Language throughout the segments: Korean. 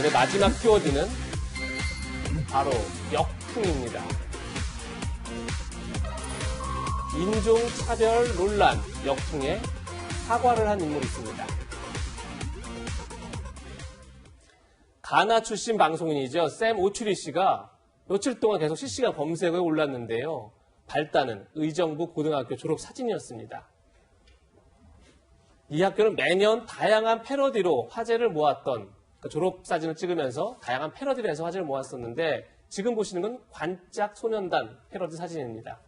오늘의 마지막 키워드는 바로 역풍입니다. 인종차별 논란, 역풍에 사과를 한 인물이 있습니다. 가나 출신 방송인이죠. 샘 오추리 씨가 며칠 동안 계속 실시간 검색어에 올랐는데요. 발단은 의정부 고등학교 졸업 사진이었습니다. 이 학교는 매년 다양한 패러디로 화제를 모았던, 졸업 사진을 찍으면서 다양한 패러디를 해서 화제를 모았었는데, 지금 보시는 건 관짝소년단 패러디 사진입니다.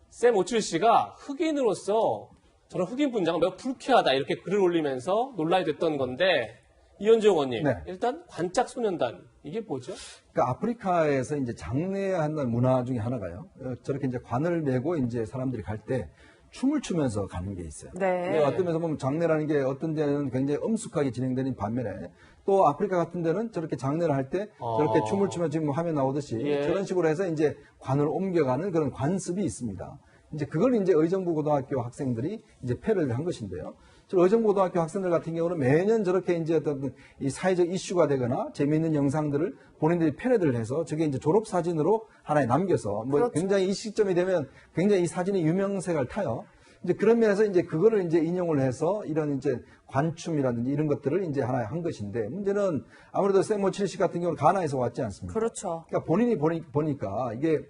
샘 오추리 씨가 흑인으로서 저는 흑인 분장은 매우 불쾌하다 이렇게 글을 올리면서 논란이 됐던 건데, 이현주 의원님, 네. 일단 관짝소년단 이게 뭐죠? 그러니까 아프리카에서 이제 장례하는 문화 중에 하나가요. 저렇게 이제 관을 메고 이제 사람들이 갈 때 춤을 추면서 가는 게 있어요. 네. 어떤 면에서 보면 장례라는 게 어떤 데는 굉장히 엄숙하게 진행되는 반면에 또 아프리카 같은 데는 저렇게 장례를 할 때 저렇게 춤을 추면 지금 화면 나오듯이 예. 저런 식으로 해서 이제 관을 옮겨가는 그런 관습이 있습니다. 이제 그걸 이제 의정부 고등학교 학생들이 이제 패러디를 한 것인데요. 저 의정부 고등학교 학생들 같은 경우는 매년 저렇게 이제 어떤 이 사회적 이슈가 되거나 재미있는 영상들을 본인들이 패러디를 해서 저게 이제 졸업 사진으로 하나에 남겨서 뭐 그렇죠. 굉장히 이 시점이 되면 굉장히 이 사진이 유명세를 타요. 이제 그런 면에서 이제 그거를 이제 인용을 해서 이런 이제 관춤이라든지 이런 것들을 이제 하나에 한 것인데, 문제는 아무래도 샘 오추리 씨 같은 경우는 가나에서 왔지 않습니까? 그렇죠. 그러니까 본인이 보니까 이게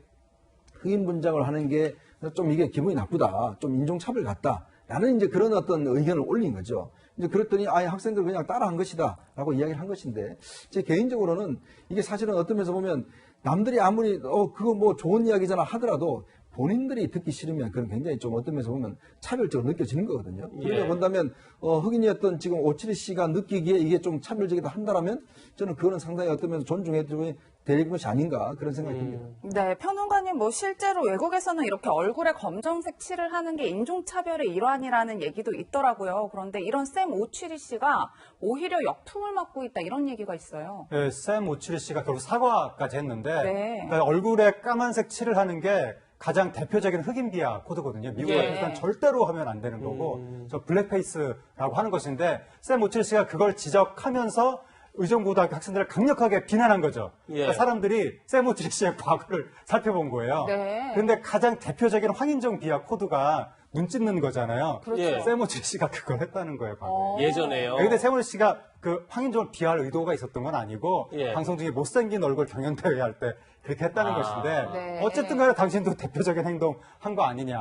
흑인 분장을 하는 게 좀 이게 기분이 나쁘다, 좀 인종차별 같다, 라는 이제 그런 어떤 의견을 올린 거죠. 이제 그랬더니 아예 학생들 그냥 따라한 것이다, 라고 이야기를 한 것인데, 제 개인적으로는 이게 사실은 어떤 면에서 보면 남들이 아무리 그거 뭐 좋은 이야기잖아 하더라도 본인들이 듣기 싫으면 그건 굉장히 좀 어떤 면에서 보면 차별적으로 느껴지는 거거든요. 그러다 본다면 흑인이었던 지금 오추리 씨가 느끼기에 이게 좀 차별적이다 한다라면 저는 그거는 상당히 어떤 면에서 존중해드리고 될 것이 아닌가 그런 생각이 듭니다. 네, 평론가님 뭐 실제로 외국에서는 이렇게 얼굴에 검정색 칠을 하는 게 인종차별의 일환이라는 얘기도 있더라고요. 그런데 이런 샘 오추리 씨가 오히려 역풍을 맞고 있다 이런 얘기가 있어요. 네, 샘 오추리 씨가 결국 사과까지 했는데 네. 그러니까 얼굴에 까만색 칠을 하는 게 가장 대표적인 흑인 비하 코드거든요. 미국 예. 같은 건 절대로 하면 안 되는 거고 저 블랙페이스라고 하는 것인데 샘 오추리 씨가 그걸 지적하면서 의정부고등학교 학생들을 강력하게 비난한 거죠. 예. 그러니까 사람들이 샘 오추리 씨의 과거를 살펴본 거예요. 네. 그런데 가장 대표적인 황인종 비하 코드가 눈 찢는 거잖아요. 그렇죠. 예. 샘 오추리 씨가 그걸 했다는 거예요. 과거에. 예전에요. 근데 세훈 씨가 그 황인종을 비할 의도가 있었던 건 아니고 예. 방송 중에 못생긴 얼굴 경연대회 할 때 그렇게 했다는 아. 것인데 네. 어쨌든 간에 당신도 대표적인 행동 한 거 아니냐.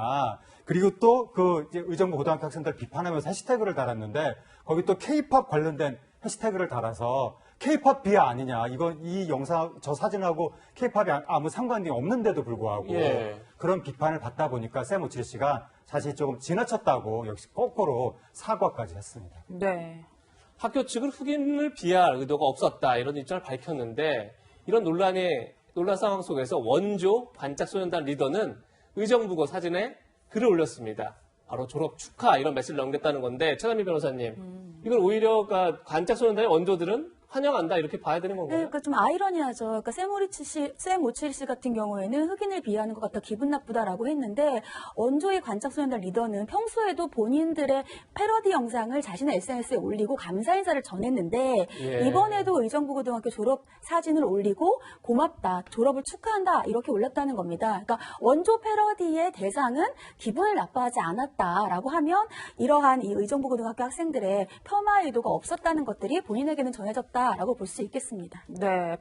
그리고 또 그 의정부 고등학교 학생들 비판하면서 해시태그를 달았는데 거기 또 K-팝 관련된 해시태그를 달아서 K-팝 비하 아니냐. 이 영상, 저 사진하고 K-팝이 아무 상관이 없는데도 불구하고 예. 그런 비판을 받다 보니까 샘 오추리 씨가 사실 조금 지나쳤다고 역시 거꾸로 사과까지 했습니다. 네. 학교 측은 흑인을 비할 의도가 없었다 이런 입장을 밝혔는데, 이런 논란 상황 속에서 원조 관짝소년단 리더는 의정부고 사진에 글을 올렸습니다. 바로 졸업 축하 이런 메시지를 남겼다는 건데, 최남희 변호사님, 이건 오히려 관짝소년단의 원조들은 환영한다 이렇게 봐야 되는 네, 건가요? 그러니까 좀 아이러니하죠. 그러니까 샘 오추리 씨 같은 경우에는 흑인을 비하하는 것 같아 기분 나쁘다라고 했는데, 원조의 관짝소년단 리더는 평소에도 본인들의 패러디 영상을 자신의 SNS에 올리고 감사 인사를 전했는데, 예. 이번에도 의정부고등학교 졸업 사진을 올리고 고맙다, 졸업을 축하한다 이렇게 올렸다는 겁니다. 그러니까 원조 패러디의 대상은 기분을 나빠하지 않았다라고 하면 이러한 이 의정부고등학교 학생들의 폄하 의도가 없었다는 것들이 본인에게는 전해졌다라고 볼 수 있겠습니다. 네.